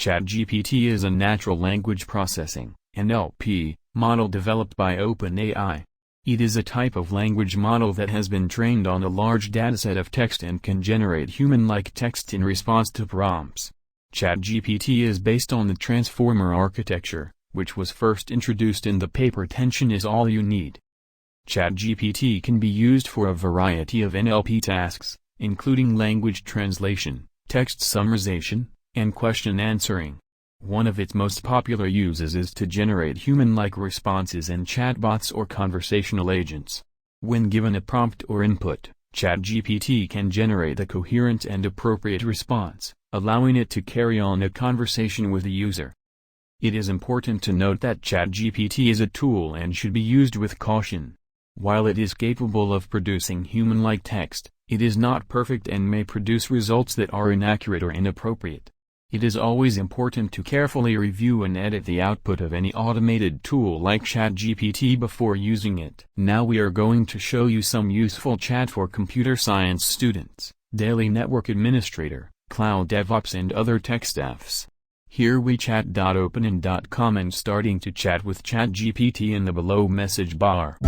ChatGPT is a natural language processing (NLP) model developed by OpenAI. It is a type of language model that has been trained on a large dataset of text and can generate human-like text in response to prompts. ChatGPT is based on the transformer architecture, which was first introduced in the paper "Attention is All You Need." ChatGPT can be used for a variety of NLP tasks, including language translation, text summarization, and question answering. One of its most popular uses is to generate human-like responses and chatbots or conversational agents. When given a prompt or input, ChatGPT can generate a coherent and appropriate response, allowing it to carry on a conversation with the user. It is important to note that ChatGPT is a tool and should be used with caution. While it is capable of producing human-like text, it is not perfect and may produce results that are inaccurate or inappropriate. It is always important to carefully review and edit the output of any automated tool like ChatGPT before using it. Now we are going to show you some useful chat for computer science students, daily network administrator, cloud DevOps and other tech staffs. Here we chat.openin.com and starting to chat with ChatGPT in the below message bar.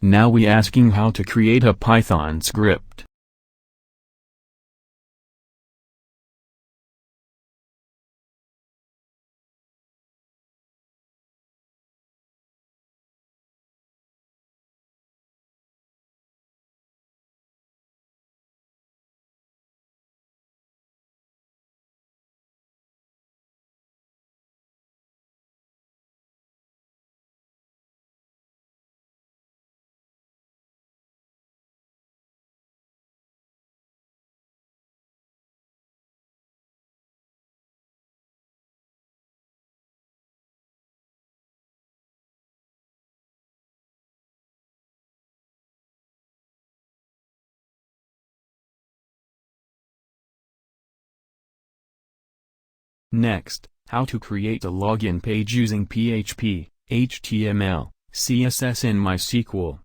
Now we asking how to create a Python script. Next, how to create a login page using PHP, HTML, CSS and MySQL.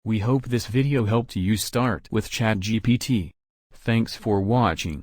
We hope this video helped you start with ChatGPT. Thanks for watching.